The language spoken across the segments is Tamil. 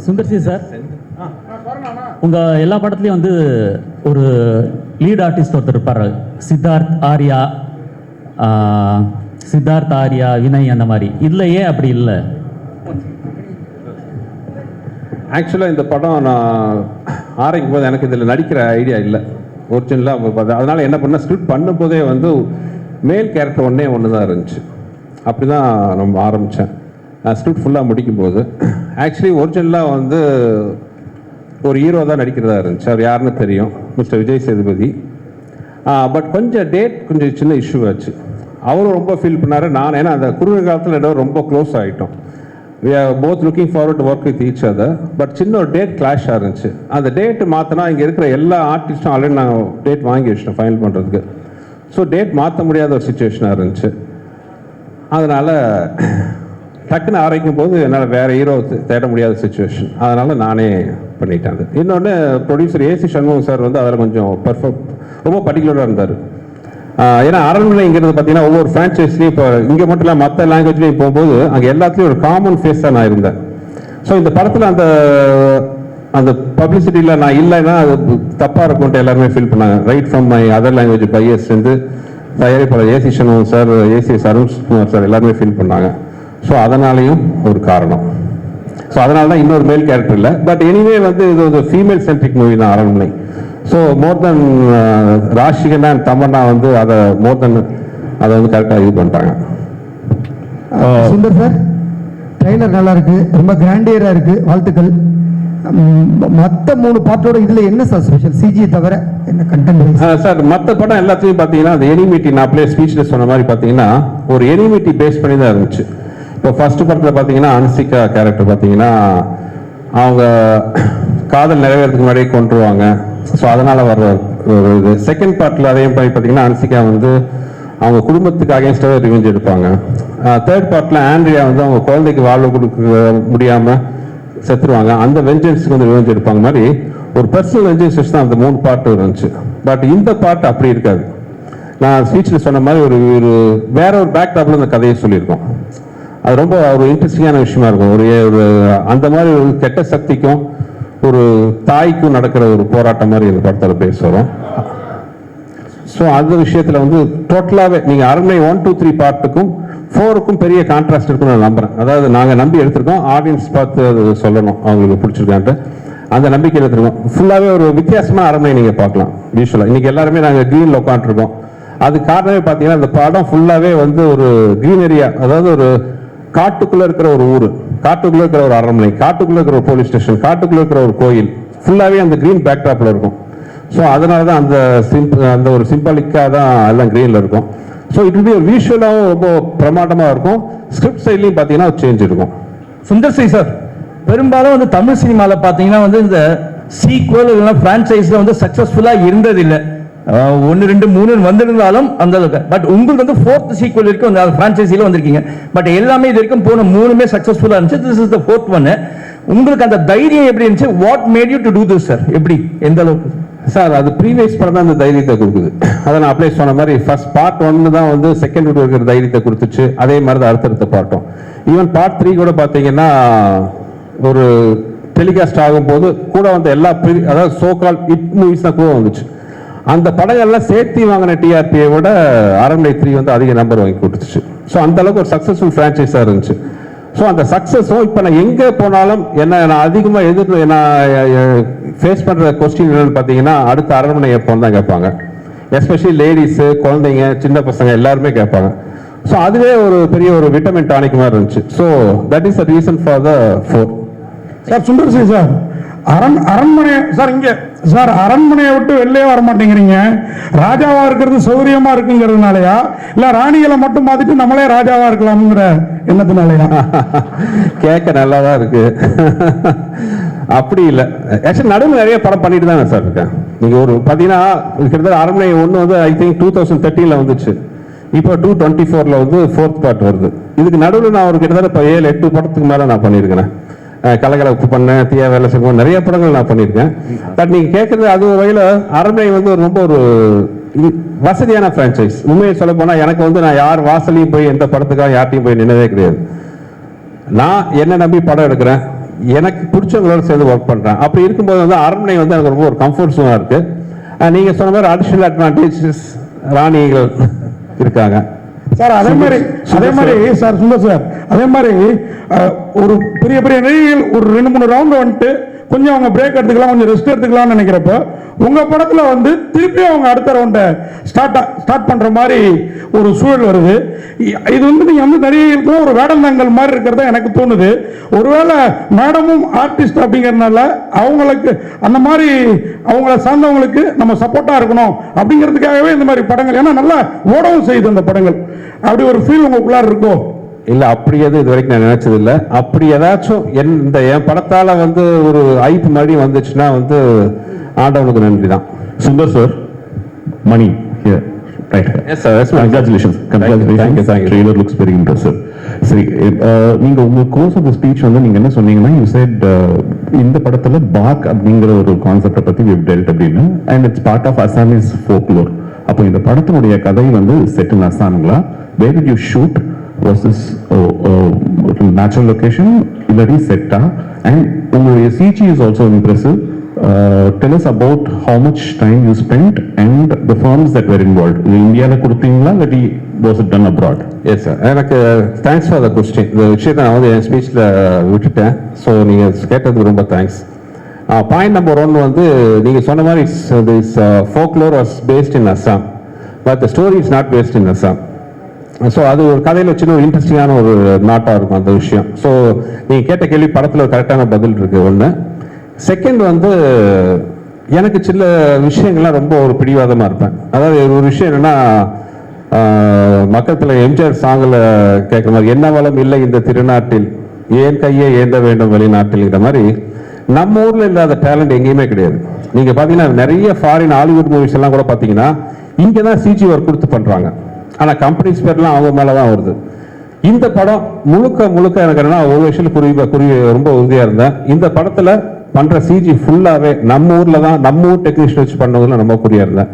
சுந்தர்சி சார், உங்கள் எல்லா படத்துலையும் வந்து ஒரு லீட் ஆர்டிஸ்ட் ஒருத்தர் இருப்பார், சித்தார்த் ஆர்யா, வினய், அந்த மாதிரி. இதில் ஏன் அப்படி இல்லை? ஆக்சுவலாக இந்த படம் நான் ஆரம்பிக்கும் போது எனக்கு இதில் நடிக்கிற ஐடியா இல்லை ஒரிஜினலாக. அதனால் என்ன பண்ண, ஸ்கிரிப்ட் பண்ணும்போதே வந்து மேல் கேரக்டர் ஒன்று தான் இருந்துச்சு. அப்படி தான் நம்ம ஆரம்பித்தேன். நான் ஸ்கிரிப்ட் ஃபுல்லாக முடிக்கும்போது ஆக்சுவலி ஒரிஜினலாக வந்து ஒரு ஹீரோ தான் நடிக்கிறதா இருந்துச்சு. அவர் யாருன்னு தெரியும், மிஸ்டர் விஜய் சேதுபதி. பட் கொஞ்சம் கொஞ்சம் சின்ன இஷ்யூ ஆச்சு. அவரும் ரொம்ப ஃபீல் பண்ணார், நான் ஏன்னா அந்த குறுகிய காலத்தில் ரொம்ப க்ளோஸ் ஆகிட்டோம். we are both looking forward to work with each other. But சின்ன ஒரு டேட் கிளாஷ் இருந்துச்சு. அந்த டேட்டு மாற்றினா இங்கே இருக்கிற எல்லா ஆர்டிஸ்ட்டும் ஆல்ரெடி நாங்கள் டேட் வாங்கி வச்சிட்டோம் ஃபைனல் பண்ணுறதுக்கு. ஸோ டேட் மாற்ற முடியாத ஒரு சுச்சுவேஷனாக இருந்துச்சு. அதனால் டக்குன்னு ஆரம்பிக்கும் போது என்னால் வேறு ஹீரோ தேட முடியாத சுச்சுவேஷன். அதனால் நானே பண்ணிட்டேன். இன்னொன்று ப்ரொடியூசர் ஏசி சண்முகம் சார் வந்து அதில் கொஞ்சம் ரொம்ப பர்டிகுலராக இருந்தார். ஏன்னா அரண்மனைங்கிறது பார்த்தீங்கன்னா ஒவ்வொரு ஃப்ரான்ச்சைஸ்லையும் இப்போ இங்கே மட்டும் இல்லை மற்ற லாங்குவேஜ்லையும் போகும்போது அங்கே எல்லாத்துலேயும் ஒரு காமன் ஃபேஸ் தான் நான் இருந்தேன். ஸோ இந்த படத்தில் அந்த பப்ளிசிட்டியில் நான் இல்லைன்னா அது தப்பாக இருக்கும்ட்டு எல்லாருமே ஃபீல் பண்ணாங்க. Right from my other language buyers வந்து தயாரிப்பாளர் AC Shanmugam sir, AC Arunkumar sir எல்லாருமே ஃபீல் பண்ணாங்க. ஸோ அதனாலையும் ஒரு காரணம். ஸோ அதனால தான் இன்னொரு மேல் கேரக்டர் இல்லை. பட் எனிவே வந்து இது ஒரு ஃபீமேல் சென்ட்ரிக் மூவி தான் Aranmanai. So more then Rashikan and Tamannaah வந்து அதை அதை வந்து கரெக்டாக இது பண்ணிட்டாங்க. சுந்தர் சார், ட்ரெய்லர் நல்லா இருக்கு, ரொம்ப கிராண்டியராக இருக்கு, வாழ்த்துக்கள். மற்ற 3 பாட்டோட இதில் என்ன சார் ஸ்பெஷல், சிஜி தவிர என்ன கண்டென்ட்? சார் மற்ற படம் எல்லாத்தையும் பார்த்தீங்கன்னா அந்த எனிமிட்டி, நான் அப்படியே ஸ்பீச்சில் சொன்ன மாதிரி பார்த்தீங்கன்னா ஒரு எனிமிட்டி பேஸ் பண்ணி தான் இருந்துச்சு. இப்போ ஃபர்ஸ்ட் படத்தில் பார்த்தீங்கன்னா அன்சிகா கேரக்டர் பார்த்தீங்கன்னா அவங்க காதல் நிறைவேறதுக்கு முன்னாடியே கொண்டுருவாங்க. ஸோ அதனால் வர்ற ஒரு இது. செகண்ட் பார்ட்டில் அதே மாதிரி பார்த்தீங்கன்னா அன்சிகா வந்து அவங்க குடும்பத்துக்கு அகேன்ஸ்டாகவே ரிவெஞ்ச் எடுப்பாங்க. தேர்ட் பார்ட்டில் ஆண்ட்ரியா வந்து அவங்க குழந்தைக்கு வாழ்வு கொடுக்க முடியாமல் செத்துருவாங்க. அந்த வெஞ்சன்ஸுக்கு வந்து ரிவெஞ்ச் எடுப்பாங்க. மாதிரி ஒரு பர்சனல் வெஞ்சன்ஸ் தான் அந்த 3 பார்ட்டு இருந்துச்சு. பட் இந்த பார்ட் அப்படி இருக்காது. நான் ஸ்பீச்சில் சொன்ன மாதிரி ஒரு வேற ஒரு பேக்டாப்பில் இந்த கதையை சொல்லியிருக்கோம். அது ரொம்ப ஒரு இன்ட்ரெஸ்டிங்கான விஷயமா இருக்கும். ஒரு அந்த மாதிரி ஒரு கெட்ட சக்திக்கும் ஒரு தாய்க்கும் நடக்கிற ஒரு போராட்டம் மாதிரி இந்த படத்தில் பேச வரும். ஸோ அந்த விஷயத்தில் வந்து டோட்டலாகவே நீங்கள் அரண்மனை 1, 2, 3 பார்ட்டுக்கும் 4க்கும் பெரிய கான்ட்ராஸ்ட் இருக்குன்னு நான் நம்புறேன். அதாவது நாங்கள் நம்பி எடுத்திருக்கோம், ஆடியன்ஸ் பார்த்து அது சொல்லணும் அவங்களுக்கு பிடிச்சிருக்கான்ட்டு அந்த நம்பிக்கை எடுத்துருக்கோம். ஃபுல்லாகவே ஒரு வித்தியாசமான அரண்மனை நீங்கள் பார்க்கலாம் விஷுவலாக. இன்னைக்கு எல்லாருமே நாங்கள் க்ரீனில் உட்காந்துருக்கோம். அது காரணமே பார்த்தீங்கன்னா இந்த படம் ஃபுல்லாகவே வந்து ஒரு க்ரீன் ஏரியா, அதாவது ஒரு காட்டுக்குள்ளே இருக்கிற ஒரு ஊர், காட்டுக்குள்ளே இருக்கிற ஒரு அரண்மனை, காட்டுக்குள்ளே இருக்கிற ஒரு போலீஸ் ஸ்டேஷன், காட்டுக்குள்ளே இருக்கிற ஒரு கோயில், ஃபுல்லாகவே அந்த க்ரீன் பேக்ட்ராப்பில் இருக்கும். ஸோ அதனால தான் அந்த ஒரு சிம்பாலிக்காக தான் எல்லாம் க்ரீனில் இருக்கும். ஸோ இட் வில் பி விஷுவலாகவும் ரொம்ப பிரமாண்டமாக இருக்கும். ஸ்கிரிப்ட் சைட்லையும் பார்த்தீங்கன்னா சேஞ்ச் இருக்கும். சுந்தர்சி சார், பெரும்பாலும் வந்து தமிழ் சினிமாவில் பார்த்தீங்கன்னா வந்து இந்த சீக்வல் இல்லைன்னா ஃப்ரான்ச்சைஸில் வந்து சக்ஸஸ்ஃபுல்லாக இருந்ததில்லை. 1, 2, 3 வந்திருந்தாலும் அந்த அளவுக்கு. பட் உங்களுக்கு வந்து 4th சீக்வல் வரைக்கும் அந்த ஃப்ரான்ச்சைஸில் வந்திருக்கீங்க. பட் எல்லாமே இது வரைக்கும் போன 3மே சக்ஸஸ்ஃபுல்லாக இருந்துச்சு. This is the 4th one. உங்களுக்கு அந்த தைரியம் எப்படி இருந்துச்சு? What made you to do this sir? எப்படி, எந்த அளவுக்கு சார்? அது ப்ரீவியஸ் படம் தான் அந்த தைரியத்தை கொடுக்குது. அதை நான் அப்ளை சொன்ன மாதிரி ஃபர்ஸ்ட் பார்ட் 1 தான் வந்து செகண்ட் வீடு இருக்கிற தைரியத்தை கொடுத்துச்சு. அதே மாதிரி தான் அடுத்தடுத்த பார்ட்டும். ஈவன் பார்ட் 3 கூட பார்த்தீங்கன்னா ஒரு டெலிகாஸ்ட் ஆகும் போது கூட வந்த எல்லா அதாவது சோகால் ஹிட் மூவிஸ் தான் கூட வந்துச்சு. அந்த படங்கள்லாம் சேர்த்து வாங்கின டிஆர்பியை விட அரண்மனை 3 வந்து அதிக நம்பர் வாங்கி கொடுத்துச்சு. ஸோ அந்த அளவுக்கு ஒரு சக்ஸஸ்ஃபுல் ஃப்ரான்ச்சைஸாக இருந்துச்சு. ஸோ அந்த சக்ஸஸும் இப்போ நான் எங்கே போனாலும் நான் அதிகமாக நான் ஃபேஸ் பண்ணுற கொஸ்டின் என்னன்னு பார்த்தீங்கன்னா அடுத்த அரண்மனை எப்போன்னு தான் கேட்பாங்க. எஸ்பெஷலி லேடிஸு, குழந்தைங்க, சின்ன பசங்க எல்லாருமே கேட்பாங்க. ஸோ அதுவே ஒரு பெரிய ஒரு விட்டமின் டானிக் மாதிரி இருந்துச்சு. So that is the reason for the 4. Sir Sundar C sir, அரண்மனை சார், இங்கே சார் அரண்மனையை விட்டு வெளியே வர மாட்டேங்கிறீங்க. ராஜாவா இருக்கிறது சௌரியமா இருக்குங்கிறதுனாலயா, இல்ல ராணிகளை மட்டும் பார்த்துட்டு நம்மளே ராஜாவா இருக்கலாம்ங்கிற எண்ணத்தினாலயா? கேட்க நல்லா தான் இருக்கு. அப்படி இல்லை. ஆக்சுவலி நடுவில் நிறைய படம் பண்ணிட்டு தானே சார் இருக்கேன். நீங்க ஒரு பார்த்தீங்கன்னா கிட்டத்தட்ட அரண்மனை 1 வந்து ஐ திங்க் 2013 வந்துச்சு. இப்போ 2024 வந்து 4th பார்ட் வருது. இதுக்கு நடுவில் நான் ஒரு கிட்டத்தட்ட 7-8 படத்துக்கு மேலே நான் பண்ணியிருக்கிறேன். கலகலப்பு பண்ணேன், தீயா வேலை செய்வோம், நிறைய படங்கள் நான் பண்ணியிருக்கேன். பட் நீங்கள் கேட்குறது அது ஒரு வகையில் அரண்மனை வந்து ரொம்ப ஒரு வசதியான ஃப்ரான்ச்சைஸ். உண்மையை சொல்ல போனால் எனக்கு வந்து நான் யார் வாசலையும் போய் எந்த படத்துக்காக யார்ட்டையும் போய் நின்னதே கிடையாது. நான் என்ன நம்பி படம் எடுக்கிறேன், எனக்கு பிடிச்சவங்களோட சேர்ந்து ஒர்க் பண்ணுறேன். அப்படி இருக்கும்போது வந்து அரண்மனை வந்து எனக்கு ரொம்ப ஒரு கம்ஃபர்ட் ஜோனாக இருக்குது. நீங்கள் சொன்ன மாதிரி அடிஷனல் அட்வான்டேஜஸ் ராணிகள் இருக்காங்க சார். அதே மாதிரி சார் சுந்தர் சார், அதே மாதிரி ஒரு பெரிய பெரிய நடிகைகள் ஒரு 2-3 ரவுண்ட் வந்துட்டு கொஞ்சம் அவங்க பிரேக் எடுத்துக்கலாம், கொஞ்சம் ரெஸ்ட் எடுத்துக்கலாம்னு நினைக்கிறப்ப உங்க படத்துல வந்து திருப்பி அவங்க அடுத்த ரவுண்டை ஸ்டார்ட் பண்ற மாதிரி ஒரு சூழல் வருது. இது வந்து நீங்க வந்து நடிகைகளுக்கு ஒரு வேடந்தாங்கல் மாதிரி இருக்கிறதா எனக்கு தோணுது. ஒருவேளை மேடமும் ஆர்டிஸ்ட் அப்படிங்கறதுனால அவங்களுக்கு அந்த மாதிரி அவங்கள சார்ந்தவங்களுக்கு நம்ம சப்போர்ட்டா இருக்கணும் அப்படிங்கிறதுக்காகவே இந்த மாதிரி படங்கள், ஏன்னா நல்லா ஓடவும் செய்யுது அந்த படங்கள், அப்படி ஒரு ஃபீல் உங்களுக்குள்ளார இருக்கோ? இல்ல, அப்படி எதுவும் இது வரைக்கும் நான் நினைச்சது இல்லை. அப்படி ஏதாச்சும் என் படத்தால வந்து ஒரு ஐப்பு மாதிரி வந்துச்சுன்னா வந்து ஆண்டவனுக்கு நன்றி தான். Sundar sir, Mani here, right? Yes sir, yes, Congratulations. Thank you. Trailer looks very impressive. சரி, நீங்க உங்க கோர்ஸ் ஆஃப் தி ஸ்பீச் வந்து நீங்க என்ன சொன்னீங்கன்னா, you said இந்த படத்துல பாக் அப்படிங்கிற ஒரு கான்செப்டை பத்தி we've dealt அப்படின்னு, and it's part of Assamese folklore. அப்போ இந்த படத்தினுடைய கதை வந்து செட் இன் அசாம்ங்களா? Where did you shoot? Was this natural location illadi setta? And your CG is also impressive. Tell us about how much time you spent and the firms that were involved. India la kuduthingala illadi was it done abroad? Yes sir, எனக்கு தேங்க்ஸ் ஃபார் த கொஸ்டின். இந்த விஷயத்தை நான் வந்து என் ஸ்பீச்சில் விட்டுட்டேன். ஸோ நீங்கள் கேட்டதுக்கு ரொம்ப தேங்க்ஸ். பாயிண்ட் நம்பர் 1 வந்து நீங்கள் சொன்ன மாதிரி this folklore was based in Assam, but the story is not based in Assam. So அது ஒரு கதையில் வச்சுன்னு ஒரு இன்ட்ரெஸ்டிங்கான ஒரு நாட்டாக இருக்கும் அந்த விஷயம். ஸோ நீங்கள் கேட்ட கேள்வி படத்தில் ஒரு கரெக்டான பதில் இருக்குது ஒன்று. செகண்ட் வந்து எனக்கு சில விஷயங்கள்லாம் ரொம்ப ஒரு பிடிவாதமாக இருப்பேன். அதாவது ஒரு விஷயம் என்னென்னா, மக்கள் எம்ஜிஆர் சாங்கில் கேட்குற மாதிரி, என்ன வளம் இல்லை இந்த திருநாட்டில், ஏன் கையை ஏந்த வேண்டும் வெளிநாட்டில்ங்கிற மாதிரி நம்ம ஊரில் இல்லாத டேலண்ட் எங்கேயுமே கிடையாது. நீங்கள் பார்த்தீங்கன்னா நிறைய ஃபாரின் ஹாலிவுட் மூவிஸ் எல்லாம் கூட பார்த்தீங்கன்னா இங்கே தான் சிஜி ஒர்க் கொடுத்து பண்ணுறாங்க. ஆனால் கம்பெனிஸ் பேர்லாம் அவங்க மேலே தான் வருது. இந்த படம் முழுக்க எனக்கு என்னன்னா ஒரு விஷயத்தில் ரொம்ப உறுதியாக இருந்தேன். இந்த படத்தில் பண்ணுற சிஜி ஃபுல்லாகவே நம்ம ஊரில் தான், நம்ம ஊர் டெக்னீஷியன் வச்சு பண்ணதில் ரொம்ப குறியாக இருந்தேன்.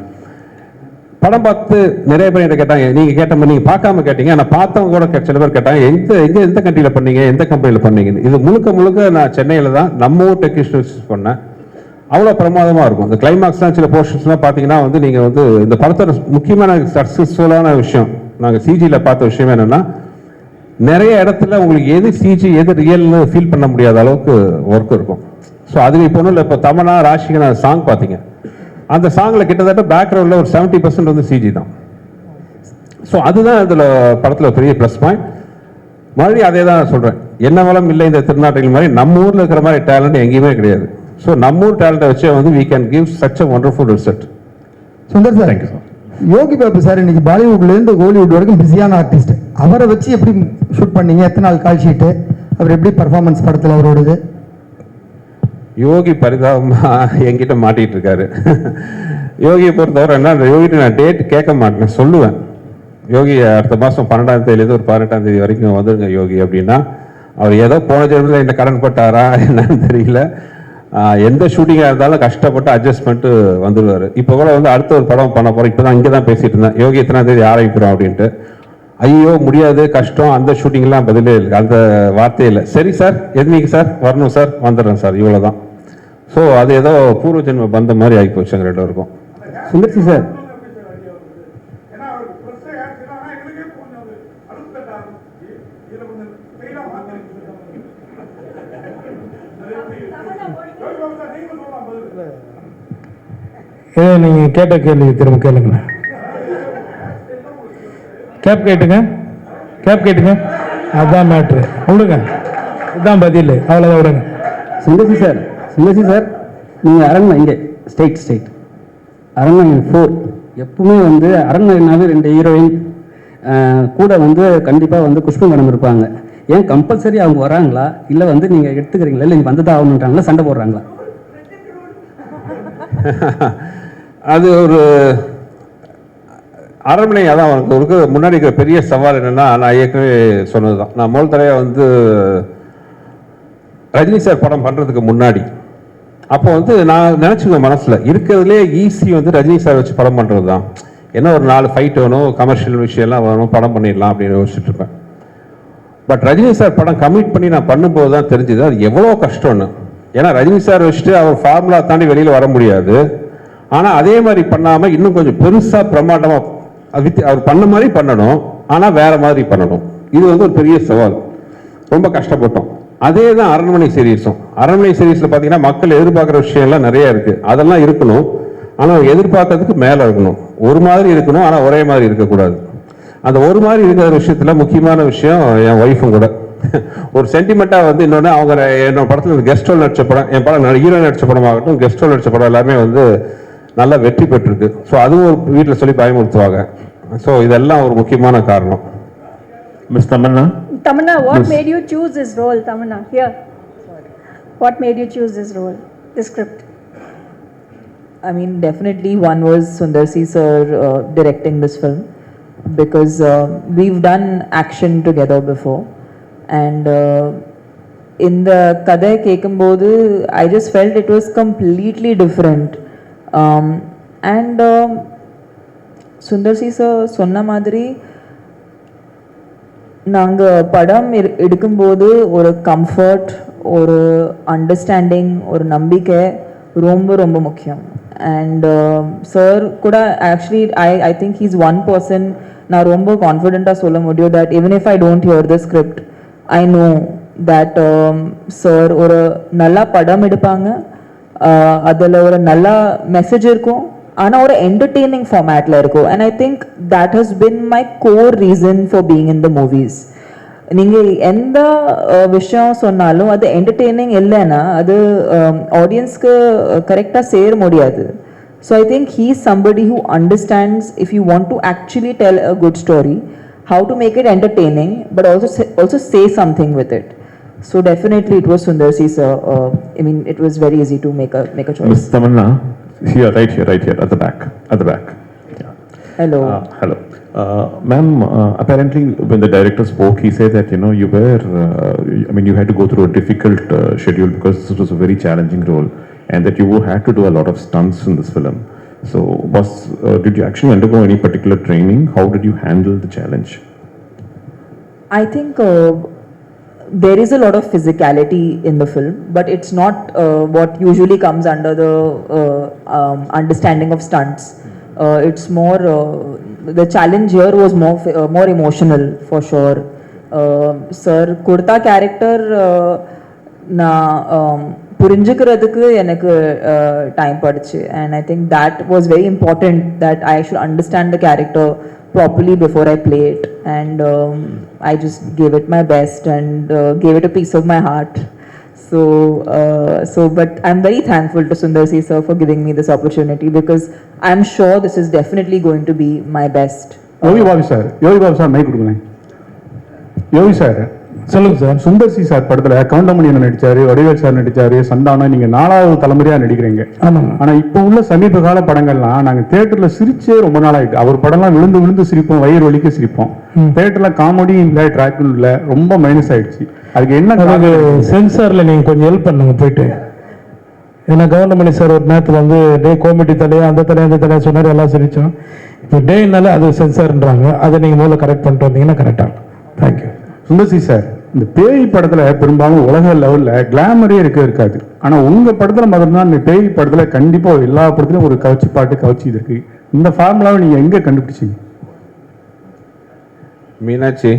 படம் பார்த்து நிறைய பேர் என்கிட்ட கேட்டாங்க, நீங்கள் கேட்ட மாதிரி நீங்கள் பார்க்காம கேட்டீங்க, ஆனால் பார்த்தவங்க கூட சில பேர் கேட்டாங்க, எந்த கண்ட்ரியில் பண்ணீங்க, எந்த கம்பெனியில் பண்ணீங்க. இது முழுக்க நான் சென்னையில் தான் நம்ம ஊர் டெக்னீஷியன் வச்சு பண்ணேன். அவ்வளோ பிரமாதமாக இருக்கும். இந்த கிளைமாக்ஸ்லாம் சில போர்ஷன்ஸ்லாம் பார்த்தீங்கன்னா வந்து நீங்கள் வந்து இந்த படத்தோட முக்கியமான சக்ஸஸ்ஃபுல்லான விஷயம் நாங்கள் சிஜியில் பார்த்த விஷயம் என்னென்னா, நிறைய இடத்துல உங்களுக்கு எது சிஜி எது ரியல்னு ஃபீல் பண்ண முடியாத அளவுக்கு ஒர்க் இருக்கும். ஸோ அதுக்கு இப்போ ஒன்றும் இல்லை, இப்போ தமனா ராஷிகனா சாங் பார்த்தீங்க, அந்த சாங்கில் கிட்டத்தட்ட பேக்ரவுண்டில் ஒரு 70% வந்து சிஜி தான். ஸோ அதுதான் இதில் படத்தில் பெரிய ப்ளஸ் பாயிண்ட். மறுபடியும் அதே தான் சொல்கிறேன், என்ன வளம் இல்லை இந்த திருநாட்டில் மாதிரி நம்ம ஊரில் இருக்கிற மாதிரி டேலண்ட் எங்கேயுமே கிடையாது. ஸோ நம்ம ஊர் டேலண்ட்டை வச்சு வந்து we can give such a wonderful result. Sundar sir, Yogi Babu sir இன்னைக்கு பாலிவுட்லேருந்து ஹாலிவுட் வரைக்கும் பிஸியான ஆர்டிஸ்ட். அவரை வச்சு எப்படி ஷூட் பண்ணீங்க? எத்தனை நாள் கால் ஷீட்டு? அவர் எப்படி பர்ஃபார்மன்ஸ் படத்தில் அவரோடது? யோகி பரிதாபமாக என்கிட்ட மாட்டிகிட்டு இருக்காரு. யோகியை பொறுத்தவரை என்ன, யோகிட்ட நான் டேட் கேட்க மாட்டேன், சொல்லுவேன். யோகி அடுத்த மாதம் 12ஆம் தேதியிலேருந்து ஒரு 18ஆம் தேதி வரைக்கும் வந்துருங்க யோகி அப்படின்னா, அவர் ஏதோ போன ஜென்மத்தில் இந்த கடன் பட்டாரா என்னன்னு தெரியல, எந்த ஷூட்டிங்காக இருந்தாலும் கஷ்டப்பட்டு அட்ஜஸ்ட் பண்ணிட்டு வந்துடுவார். இப்போ கூட வந்து அடுத்த ஒரு படம் பண்ண போகிறோம், இப்போ தான் இங்கே தான் பேசிகிட்டு இருந்தேன், யோகி எத்தனாம் தேதி ஆரம்பிக்கிறோம் அப்படின்ட்டு. ஐயோ முடியாது, கஷ்டம், அந்த ஷூட்டிங்லாம் பதிலே இல்லை, அந்த வார்த்தையே இல்லை. சரி சார், எதுனிக்கு சார் வரணும் சார், வந்துடுறேன் சார், இவ்வளோ தான். ஸோ அது ஏதோ பூர்வ ஜென்ம பந்த மாதிரி ஆகி போச்சு எங்கள் 2 பேருக்கும். சுந்தர்சி சார், நீங்க கேட்ட கேள்வி திரும்ப கேளுங்க. கேப் கேட்டுங்க, அதான் மேட்ரு. விடுங்க, இதுதான் பதில், அவ்வளோதான், விடுங்க. சுந்தர்சி சார், நீங்கள் அரண்மனை இங்கே ஸ்டேட் அரண்மனை 4 எப்பவுமே வந்து அரண்மனைனாவே 2 ஹீரோயின் கூட வந்து கண்டிப்பாக வந்து குஷ்பு மேடம் இருப்பாங்க. ஏன் கம்பல்சரி அவங்க வராங்களா, இல்லை வந்து நீங்கள் எடுத்துக்கிறீங்களா, இல்லை நீங்கள் வந்து தான் ஆகணுன்றாங்களா, சண்டை போடுறாங்களா? அது ஒரு அரண்மனை. அதான் அவனுக்கு முன்னாடி இருக்கிற பெரிய சவால் என்னென்னா, நான் ஏற்கனவே சொன்னது தான். நான் முதல் தடவை வந்து ரஜினி சார் படம் பண்ணுறதுக்கு முன்னாடி அப்போ வந்து நான் நினச்சிக்குவேன் மனசில், இருக்கிறதுலே ஈஸி வந்து ரஜினி சார் வச்சு படம் பண்ணுறது தான். ஏன்னா ஒரு 4 ஃபைட் வேணும், கமர்ஷியல் விஷயம்லாம் வேணும், படம் பண்ணிடலாம் அப்படின்னு யோசிச்சுட்டு இருப்பேன். பட் ரஜினி சார் படம் கமிட் பண்ணி நான் பண்ணும்போது தான் தெரிஞ்சது அது எவ்வளோ கஷ்டம்னு. ஏன்னா ரஜினி சார் வச்சுட்டு அவர் ஃபார்முலா தாண்டி வெளியில் வர முடியாது. ஆனால் அதே மாதிரி பண்ணாமல் இன்னும் கொஞ்சம் பெருசாக பிரம்மாண்டமாக அவர் பண்ண மாதிரி பண்ணணும், ஆனால் வேற மாதிரி பண்ணணும். இது வந்து ஒரு பெரிய சவால், ரொம்ப கஷ்டப்பட்டோம். அதே தான் அரண்மனை சீரீஸும். அரண்மனை சீரீஸில் பார்த்தீங்கன்னா மக்கள் எதிர்பார்க்குற விஷயம்லாம் நிறைய இருக்குது, அதெல்லாம் இருக்கணும். ஆனால் எதிர்பார்க்கறதுக்கு மேலே இருக்கணும், ஒரு மாதிரி இருக்கணும், ஆனால் ஒரே மாதிரி இருக்கக்கூடாது. அந்த ஒரு மாதிரி இருக்கிற விஷயத்தில் முக்கியமான விஷயம் என் ஒய்ஃபும் கூட ஒரு சென்டிமெண்ட்டாக வந்து இன்னொன்று அவங்க என்னோட படத்தில் கெஸ்ட் ரோல் நடிச்ச படம், என் படம் ஹீரோ நடிச்ச படமாகட்டும், கெஸ்ட் ரோல் நடிச்ச படம் எல்லாமே வந்து நல்லா வெற்றி பெற்றிருக்கு. ஸோ அதுவும் ஒரு வீட்டில் சொல்லி பயமுறுத்துவாங்க. ஸோ இதெல்லாம் ஒரு முக்கியமான காரணம். Miss Tamannaah, what made you choose this role? Tamanna, here. What made you choose this role, this script? I mean, definitely one was Sundar C sir directing this film, because we've done action together before, and in the Kadai Kekambodu, I just felt it was completely different. And Sundar C sir sonna madri நாங்கள் படம் எடுக்கும்போது ஒரு கம்ஃபர்ட், ஒரு அண்டர்ஸ்டாண்டிங், ஒரு நம்பிக்கை ரொம்ப ரொம்ப முக்கியம். அண்ட் சார் கூட actually I think he's one person நான் ரொம்ப கான்ஃபிடென்ட்டாக சொல்ல முடியும் that even if I don't here the script, I know that sir ஒரு நல்லா படம் எடுப்பாங்க, அதில் ஒரு நல்ல மெசேஜ் இருக்கும், ஆனால் ஒரு என்டர்டெய்னிங் ஃபார்மேட்டில் இருக்கும். And I think that has been my core reason for being in the movies. நீங்கள் எந்த விஷயம் சொன்னாலும் அது என்டர்டெய்னிங் இல்லைன்னா அது ஆடியன்ஸ்க்கு கரெக்டாக சேர முடியாது. So I think he is somebody who understands if you want to actually tell a good story, how to make it entertaining but also say something with it. So definitely it was Sundar C sir. I mean, it was very easy to make a choice. Miss Tamanna, here, right here, at the back. Yeah. Hello. Hello. Ma'am, apparently when the director spoke, he said that, you were, you had to go through a difficult schedule because this was a very challenging role, and that you had to do a lot of stunts in this film. So did you actually undergo any particular training? How did you handle the challenge? I think there is a lot of physicality in the film, but it's not what usually comes under the understanding of stunts. It's more, the challenge here was more emotional for sure. Sir, Kurta character na புரிஞ்சுக்கிறதுக்கு எனக்கு டைம் படுச்சு. And I think that was very important that I should understand the character properly before I play it. And I just gave it my best and gave it a piece of my heart. So but I'm very thankful to Sundar C sir for giving me this opportunity, because I'm sure this is definitely going to be my best. Yogi Babu sir mike கொடுங்களேன். யோகி சார் சொல்லுங்க சார். சுந்தர் சி சார் படத்துல கவுண்டமணி நடிச்சாரு, வடிவேல் சார் நடிச்சாரு, சந்தானம், நீங்க 4வது தலைமுறையா நடிக்கிறீங்க. ஆனா இப்ப உள்ள சமீப கால படங்கள்லாம் நாங்க தியேட்டர்ல சிரிச்சே ரொம்ப நாள் ஆயிட்டு. அவர் படம்லாம் விழுந்து சிரிப்போம், வயிறு வலிக்க சிரிப்போம். தியேட்டர்ல காமெடி இல்ல, டிராக்கும் இல்ல, ரொம்ப மைனஸ் ஆயிடுச்சு. அதுக்கு என்ன சென்சார்ல நீங்க கொஞ்சம் ஹெல்ப் பண்ணுங்க போயிட்டு. ஏன்னா கவுண்டமணி சார் ஒரு நேரத்தில் வந்து டே காமெடி தலையா அந்த தலையா சொன்னாரு, எல்லாம் சிரிச்சோம். இப்போ டேனால அது சென்சார்ன்றாங்க, அதை நீங்க முதல்ல கரெக்ட் பண்ணிட்டு வந்தீங்கன்னா கரெக்டா. தேங்க்யூ. சுந்தர்சி சார், இந்த பேய் படத்துல பெரும்பாலும் உலக லெவல்ல கிளாமரே இருக்காது. ஆனா உங்க படத்துல மட்டும்தான் இந்த பேய் படத்துல கண்டிப்பா எல்லா படத்துலயும் ஒரு கவச்சி பாட்டு கவச்சி இருக்கு. இந்த ஃபார்முலாவை நீங்க எங்க கண்டுபிடிச்சீங்க? மீனாட்சி,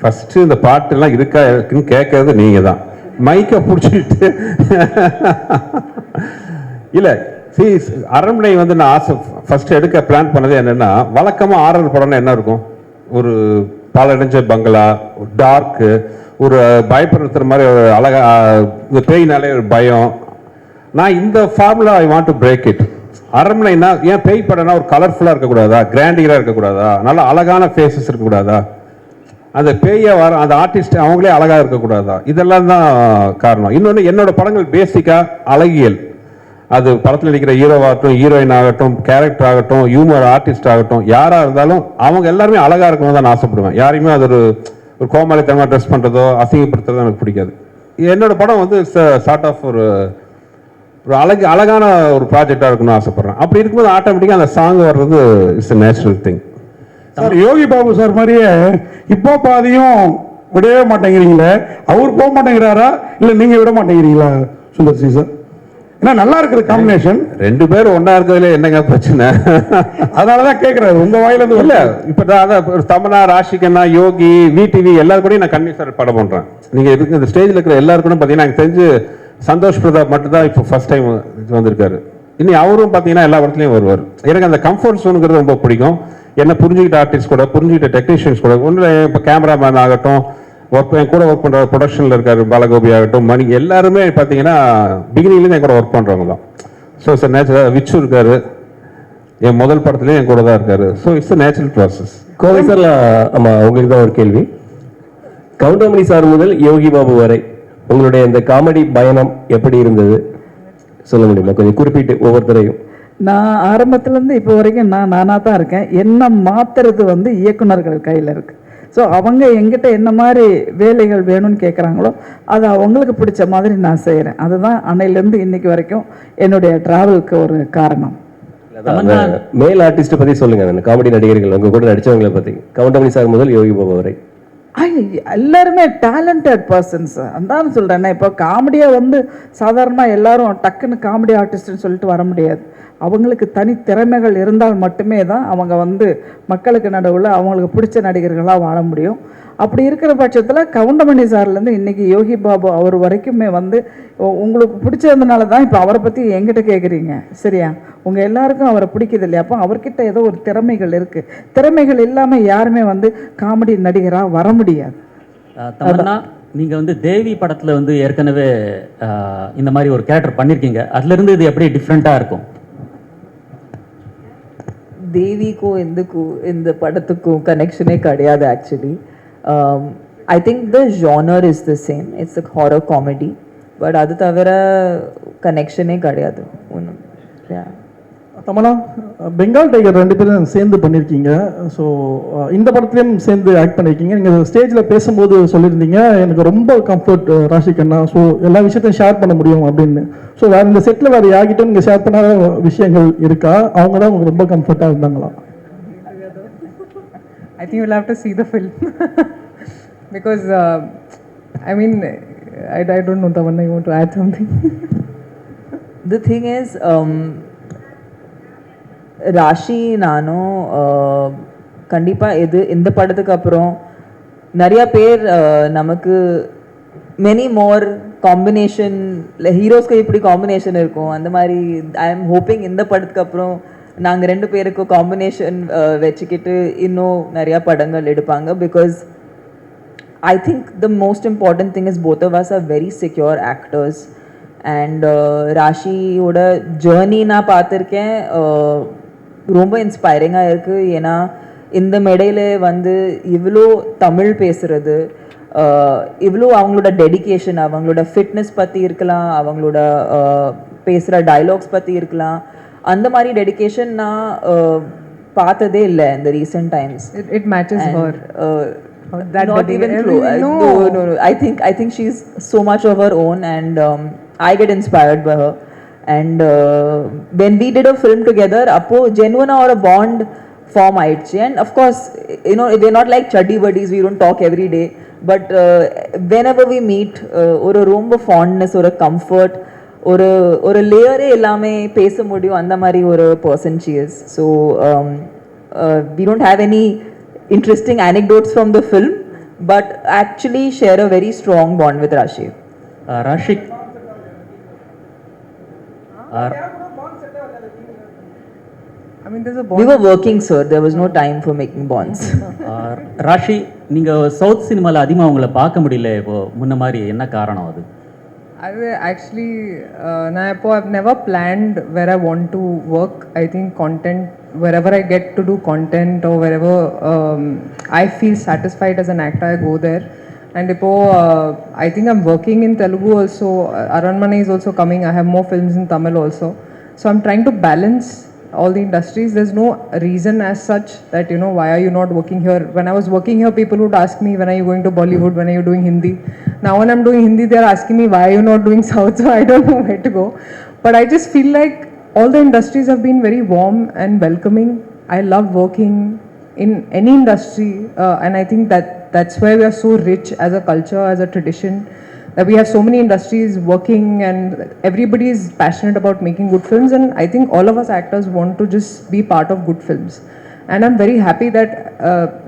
ஃபர்ஸ்ட் இந்த பாட்டு எல்லாம் இருக்கா இருக்குன்னு கேட்கறது நீங்க தான். மைக்கை பிடிச்சிட்டு இல்ல அரண்மனை வந்து நான் ஆசை ஃபர்ஸ்ட் எடுக்க பிளான் பண்ணது என்னன்னா, வழக்கமா ஆரல் படம்னா என்ன இருக்கும், ஒரு பாலடைஞ்ச பங்களா, டார்க்கு, ஒரு பயப்படுத்துற மாதிரி ஒரு அழகா, இந்த பேய்னாலே ஒரு பயம். நான் இந்த formula I want to break it. அரண்மனைனா ஏன் பேய் படம்னா ஒரு கலர்ஃபுல்லா இருக்கக்கூடாதா, கிராண்டியரா இருக்கக்கூடாதா, நல்ல அழகான ஃபேஸஸ் இருக்கக்கூடாதா, அந்த பேய வர அந்த ஆர்டிஸ்ட் அவங்களே அழகா இருக்கக்கூடாதா, இதெல்லாம் தான் காரணம். இன்னொன்று, என்னோட படங்கள் பேசிக்கா அழகியல். அது படத்தில் நடிக்கிற ஹீரோவாகட்டும், ஹீரோயின் ஆகட்டும், கேரக்டர் ஆகட்டும், ஹியூமர் ஆர்டிஸ்ட் ஆகட்டும், யாராக இருந்தாலும் அவங்க எல்லாருமே அழகாக இருக்கணும் தான் ஆசைப்படுவேன். யாரையுமே அது ஒரு கோமாளித்தனமாக ட்ரெஸ் பண்ணுறதோ அசிங்கப்படுத்துறதோ எனக்கு பிடிக்காது. என்னோட படம் வந்து சார்ட் ஆஃப் ஒரு அழகான ஒரு ப்ராஜெக்டாக இருக்கணும்னு ஆசைப்பட்றேன். அப்படி இருக்கும்போது ஆட்டோமேட்டிக்காக அந்த சாங் வர்றது it's a natural thing. Sir, Yogi Babu sir மாதிரியே இப்போ பாதியும் விடவே மாட்டேங்கிறீங்களே, அவர் போக மாட்டேங்கிறாரா இல்லை நீங்கள் விட மாட்டேங்கிறீங்களா சுந்தர் சி சார்? ஏன்னா நல்லா இருக்குது காம்பினேஷன். 2 பேரும் ஒன்றா இருக்கிறதுல என்னங்க பிரச்சனை? அதனால தான் கேட்குறாரு உங்கள் வாயிலிருந்து. இல்லை இப்போ தான் அதான் தமனா, ராஷிகண்ணா, யோகி, விடிவி எல்லாரும் கூடயும் நான் கன்வின்ஸ் படம் பண்ணுறேன். நீங்கள் இதுக்கு இந்த ஸ்டேஜில் இருக்கிற எல்லாரும் கூட பார்த்தீங்கன்னா எனக்கு தெரிஞ்சு சந்தோஷ் பிரதாப் மட்டும் தான் இப்போ ஃபர்ஸ்ட் டைம் வந்திருக்காரு. இனி அவரும் பார்த்தீங்கன்னா எல்லா படத்துலையும் வருவார். எனக்கு அந்த கம்ஃபர்ட் ஜோனுங்கிறது ரொம்ப பிடிக்கும். என்ன புரிஞ்சுக்கிட்ட ஆர்டிஸ்ட் கூட, புரிஞ்சுக்கிட்ட டெக்னீஷியன்ஸ் கூட, ஒன்றில் இப்போ கேமராமேன் ஆகட்டும், என் கூட ஒர்க் பண்ணுற ப்ரொடக்ஷனில் இருக்காரு பாலகோபி ஆகட்டும், மணி, எல்லாருமே பார்த்தீங்கன்னா பிகினிங்லேருந்து என் கூட ஒர்க் பண்ணுறவங்க தான். So it's natural. விச்சு இருக்காரு, என் முதல் படத்துலேயும் என் கூட தான் இருக்காரு. So it's a natural process. Kovai sir, ஆமாம் உங்களுக்கு தான் ஒரு கேள்வி. கவுண்டமணி சார் முதல் யோகி பாபு வரை உங்களுடைய இந்த காமெடி பயணம் எப்படி இருந்தது சொல்ல முடியுமா? கொஞ்சம் குறிப்பிட்டு ஒவ்வொருத்தரையும். நான் ஆரம்பத்துலேருந்து இப்போ வரைக்கும் நானாக தான் இருக்கேன். என்ன மாத்துறது வந்து இயக்குனர்கள் கையில் இருக்குது. ஸோ அவங்க எங்கிட்ட என்ன மாதிரி வேலைகள் வேணும்னு கேட்குறாங்களோ அதை அவங்களுக்கு பிடிச்ச மாதிரி நான் செய்கிறேன். அதுதான் அன்னையிலேருந்து இன்னைக்கு வரைக்கும் என்னுடைய ட்ராவலுக்கு ஒரு காரணம். மேல் ஆர்டிஸ்ட்டை பற்றி சொல்லுங்கள். காமெடி நடிகர்கள் உங்கள் கூட நடித்தவங்களை பற்றி, கவுண்டமணி சார் முதல் யோகி பாபு வரை. எல்லாருமே டேலண்டட் பர்சன்ஸ். அதான் சொல்கிறேன். இப்போ காமெடியாக வந்து சாதாரணமாக எல்லாரும் டக்குன்னு காமெடி ஆர்டிஸ்ட்னு சொல்லிட்டு வர முடியாது. அவங்களுக்கு தனி திறமைகள் இருந்தால் மட்டுமே தான் அவங்க வந்து மக்களுக்கு நடுவில் அவங்களுக்கு பிடிச்ச நடிகர்களாக வாழ முடியும். அப்படி இருக்கிற பட்சத்தில் கவுண்டமணி சார்லேருந்து இன்றைக்கி யோகி பாபு அவர் வரைக்குமே வந்து உங்களுக்கு பிடிச்சதுனால தான் இப்போ அவரை பற்றி எங்கிட்ட கேட்குறீங்க, சரியா? உங்கள் எல்லாருக்கும் அவரை பிடிக்குது இல்லையா? அப்போ அவர்கிட்ட ஏதோ ஒரு திறமைகள் இருக்குது. திறமைகள் இல்லாமல் யாருமே வந்து காமெடி நடிகராக வர முடியாது. தமன்னா, நீங்கள் வந்து தேவி படத்தில் வந்து ஏற்கனவே இந்த மாதிரி ஒரு கேரக்டர் பண்ணியிருக்கீங்க. அதுலேருந்து இது எப்படி டிஃப்ரெண்ட்டாக இருக்கும்? தேவிக்கும் இந்த படத்துக்கும் கனெக்ஷனே கிடையாது actually. I think the genre is the same. It's a horror comedy. But அது தவிர கனெக்ஷனே கிடையாது ஒன்றும். தமனா, பெங்கால் டைகர் 2 பேரும் சேர்ந்து பண்ணியிருக்கீங்க. ஸோ இந்த படத்துலையும் சேர்ந்து ஆக்ட் பண்ணியிருக்கீங்க. நீங்கள் ஸ்டேஜில் பேசும்போது சொல்லியிருந்தீங்க எனக்கு ரொம்ப கம்ஃபர்ட் ராஷிகண்ணா, ஸோ எல்லா விஷயத்தையும் ஷேர் பண்ண முடியும் அப்படின்னு. ஸோ வேறு இந்த செட்டில் வேறு யார்கிட்ட நீங்கள் ஷேர் பண்ணாத விஷயங்கள் இருக்கா? அவங்க தான் உங்களுக்கு ரொம்ப கம்ஃபர்ட்டாக இருந்தாங்களா? I think you'll have to see the film because I mean I don't know, Tamanna, you want to add something? The thing is, Raashi நானும் கண்டிப்பாக இந்த படத்துக்கு அப்புறம் நிறையா பேர் நமக்கு மெனி மோர் காம்பினேஷன், ஹீரோஸ்க்கு இப்படி காம்பினேஷன் இருக்கும் அந்த மாதிரி. ஐ எம் ஹோப்பிங் இந்த படத்துக்கு அப்புறம் நாங்கள் 2 பேருக்கும் காம்பினேஷன் வச்சுக்கிட்டு இன்னும் நிறையா படங்கள் எடுப்பாங்க. Because I think the most important thing is both of us are very secure actors. And ராஷியோட ஜேர்னி நான் பார்த்துருக்கேன், ரொம்ப இன்ஸ்பைரிங்காக இருக்குது. ஏன்னா இந்த மேடையில் வந்து இவ்வளோ தமிழ் பேசுகிறது, இவ்வளோ அவங்களோட டெடிகேஷன், அவங்களோட ஃபிட்னஸ் பற்றி இருக்கலாம், அவங்களோட பேசுகிற டைலாக்ஸ் பற்றி இருக்கலாம், அந்த மாதிரி டெடிகேஷன் நான் பார்த்ததே இல்லை இந்த recent times. It matches her. Not even true. No. I think she's so much of her own, and I get inspired by her. And when we did a film together, appo genuine or a bond form aichu. And of course, you know, we're not like chuddy buddies, we don't talk every day, but whenever we meet, ஒரு ரொம்ப fondness, ஒரு comfort, ஒரு லேயரே எல்லாமே பேச முடியும் அந்த மாதிரி ஒரு person she is. So we don't have any interesting anecdotes from the film, but actually share a very strong bond with Rashi. Rashik, I mean, there's a bond. We were working, sir. There was no time for making bonds. Raashi, நீங்கள் சவுத் சினிமாவில் அதிகமாக உங்களை பார்க்க முடியல இப்போ முன்ன மாதிரி, என்ன காரணம் அது? Actually, I've never planned where I want to work. I think content, wherever I get to do content or wherever I feel satisfied as an actor, I go there. And I think I'm working in Telugu also. Aranmane is also coming. I have more films in Tamil also. So I'm trying to balance all the industries. There's no reason as such that, you know, why are you not working here? When I was working here, people would ask me, when are you going to Bollywood? When are you doing Hindi? Now when I'm doing Hindi, they're asking me, why are you not doing South? So I don't know where to go. But I just feel like all the industries have been very warm and welcoming. I love working in any industry, and I think that that's why we are so rich as a culture, as a tradition, that we have so many industries working and everybody is passionate about making good films, and I think all of us actors want to just be part of good films. And I'm very happy that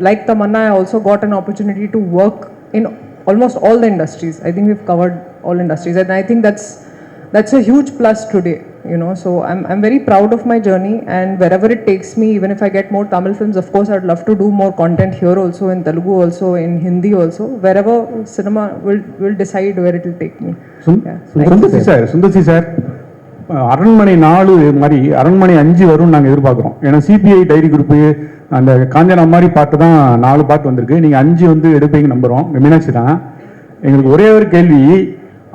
like Tamanna, I also got an opportunity to work in almost all the industries. I think we've covered all industries, and I think that's a huge plus today, you know. So I'm very proud of my journey, and wherever it takes me, even if I get more Tamil films, of course I'd love to do more content here also, in Telugu also, in Hindi also, wherever cinema will decide where it will take me. Sundar C sir அரண்மனை 4 மாதிரி அரண்மனை 5 வரும்னு நாங்கள் எதிர்பார்க்குறோம். ஏன்னா சிபிஐ டைரி குரூப்பு அந்த காஞ்சனா மாதிரி பாட்டு தான் 4 பாட்டு வந்திருக்கு. நீங்கள் 5 வந்து எடுப்பீங்க நம்புகிறோம். மீனாட்சி தான். எங்களுக்கு ஒரே ஒரு கேள்வி,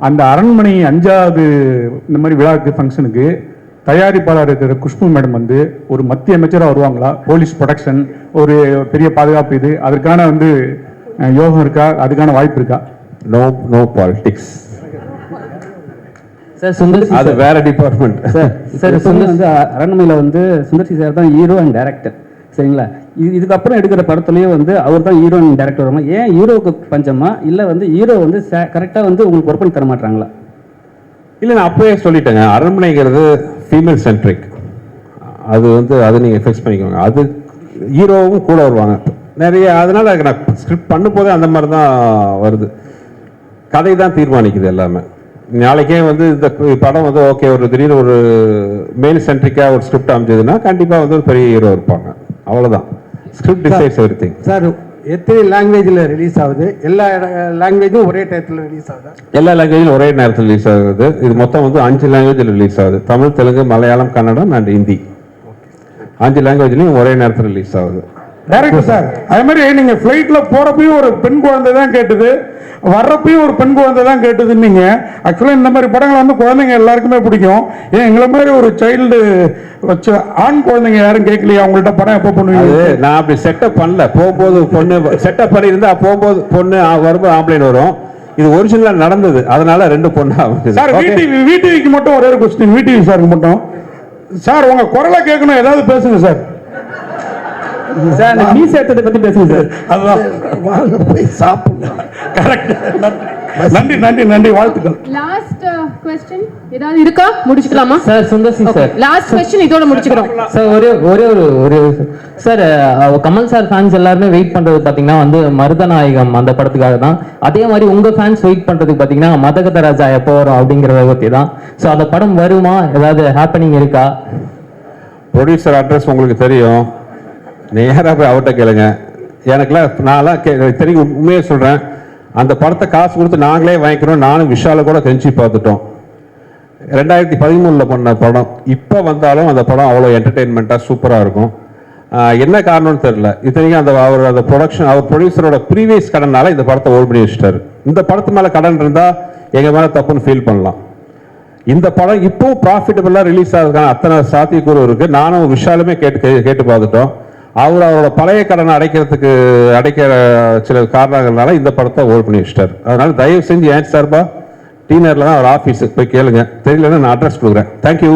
அந்த அரண்மனை 5வது இந்த மாதிரி விழாக்கு ஃபங்க்ஷனுக்கு தயாரிப்பாளர் இருக்கிற குஷ்பு மேடம் வந்து ஒரு மத்திய அமைச்சராக வருவாங்களா? போலீஸ் ப்ரொடெக்ஷன், ஒரு பெரிய பாதுகாப்பு, இது அதற்கான வந்து யோகம் இருக்கா? அதுக்கான வாய்ப்பு இருக்கா? No politics. சார் சுந்தர்சி அது வேற டிபார்ட்மெண்ட். சார் வந்து அரண்மனையில் வந்து சுந்தர்சி சார் தான் ஹீரோ அண்ட் டைரக்டர், சரிங்களா? இதுக்கப்புறம் எடுக்கிற படத்துலேயே வந்து அவர் தான் ஹீரோ அண்ட் டைரக்டர் வருமா? ஏன் ஹீரோவுக்கு பஞ்சமா, இல்லை வந்து ஹீரோ வந்து கரெக்டாக வந்து உங்களுக்கு ஒர்க் பண்ணி தர மாட்டாங்களா? இல்லை, நான் அப்பவே சொல்லிட்டேங்க, அரண்மனைங்கிறது ஃபீமேல் சென்ட்ரிக். அது வந்து அதை நீங்கள் ஃபிக்ஸ் பண்ணிக்கோங்க. அது ஹீரோவும் கூட வருவாங்க நிறைய. அதனால் நான் ஸ்கிரிப்ட் பண்ணும்போதே அந்த மாதிரி தான் வருது. கதை தான் தீர்மானிக்குது எல்லாமே. நாளைக்கே வந்து இந்த படம் வந்து ஓகே, ஒரு திடீர்னு ஒரு மேல் சென்ட்ரிக்காக ஒரு ஸ்கிரிப்ட் அமைஞ்சதுன்னா கண்டிப்பாக வந்து ஒரு பெரிய ஹீரோ இருப்பாங்க. அவ்வளோதான். Script decides everything. சார் எத்தனை லாங்குவேஜில் ரிலீஸ் ஆகுது? எல்லா லாங்குவேஜும் ஒரே டயத்தில் ரிலீஸ் ஆகுது? எல்லா லாங்குவேஜிலும் ஒரே நேரத்தில் ரிலீஸ் ஆகுது. இது மொத்தம் வந்து 5 லாங்குவேஜில் ரிலீஸ் ஆகுது. தமிழ், தெலுங்கு, மலையாளம், கன்னடம் அண்ட் ஹிந்தி. 5 லாங்குவேஜ்லையும் ஒரே நேரத்தில் ரிலீஸ் ஆகுது. டைரக்டர் சார், அதே மாதிரி நீங்கள் ஃப்ளைட்டில் போகிறப்பையும் ஒரு பெண் குழந்தை தான் கேட்டுது, வர்றப்பையும் ஒரு பெண் குழந்தை தான் கேட்டுதுன்னீங்க. ஆக்சுவலாக இந்த மாதிரி படங்கள் வந்து குழந்தைங்க எல்லாருக்குமே பிடிக்கும். ஏன் எங்களை மாதிரி ஒரு சைல்டு வச்ச ஆண் குழந்தைங்க யாரும் கேட்கலையா உங்கள்கிட்ட படம் எப்போ பண்ணுவீங்க? நான் அப்படி செட்டப் பண்ணல. போகும்போது பொண்ணு செட்டப் பண்ணியிருந்தா போகும்போது பொண்ணு வரும்போது ஆம்பளைன் வரும். இது ஒரிஜினலாக நடந்தது, அதனால 2 பொண்ணா சார். விடிவிக்கு மட்டும் ஒரே ஒரு கொஸ்டின், விடிவி சாருக்கு மட்டும். சார் உங்க குரலை கேட்கணும், ஏதாவது பேசுங்க சார். சார் மீ சேர்த்ததை பற்றி பேசுங்க சார். அதுதான் போய் சாப்பிடலாம். கரெக்ட். நன்றி நன்றி நன்றி, வாழ்த்துக்கள். லாஸ்ட் क्वेश्चन ஏதாவது இருக்கா? முடிச்சுக்கலாமா sir? Sundar C sir, last question இதோட முடிச்சுக்கிறோம் சார். ஒரே சார், கமல் சார் ஃபேன்ஸ் எல்லாருமே வெயிட் பண்றது பாத்தீங்கன்னா வந்து மருதநாயகம் அந்த படத்துக்காக தான். அதே மாதிரி உங்க ஃபேன்ஸ் வெயிட் பண்றதுக்கு பாத்தீங்கன்னா மதகத ராஜா எப்போ வரும் அப்படிங்கிறத பத்தி தான். ஸோ அந்த படம் வருமா? ஏதாவது ஹேப்பனிங் இருக்கா? ப்ரொடியூசர் அட்ரஸ் உங்களுக்கு தெரியும், நேராக போய் அவர்கிட்ட கேளுங்க. எனக்குலாம் நான்லாம் தெரியும், உண்மையே சொல்கிறேன். அந்த படத்தை காசு கொடுத்து நாங்களே வாங்கிக்கிறோம். நானும் விஷால கூட கெஞ்சி பார்த்துட்டோம். 2013 பண்ண படம் இப்போ வந்தாலும் அந்த படம் அவ்வளோ என்டர்டெயின்மெண்ட்டாக சூப்பராக இருக்கும். என்ன காரணம்னு தெரியல. இத்தனைக்கும் அந்த ப்ரொடக்ஷன், அவர் ப்ரொடியூசரோட ப்ரீவியஸ் கடனால இந்த படத்தை ஓல் பண்ணி வச்சுட்டாரு. இந்த படத்து மேலே கடன் இருந்தால் எங்கள் மேலே தப்புன்னு ஃபீல் பண்ணலாம். இந்த படம் இப்போ ப்ராஃபிட்டபிளாக ரிலீஸ் ஆகுதுக்கான அத்தனை சாத்தியக்கூறு இருக்குது. நானும் விஷாலுமே கேட்டு பார்த்துட்டோம். அவரோட பழைய கடனை அடைக்கிற சில காரணங்கள்னால இந்த படத்தை ஓல் பண்ணி வச்சிட்டார். அதனால தயவு செஞ்சு ஏன் சார்பா டீனரில் தான் அவர் ஆஃபீஸுக்கு போய் கேளுங்க. தெரியலன்னா நான் அட்ரஸ் கொடுக்குறேன். தேங்க்யூ.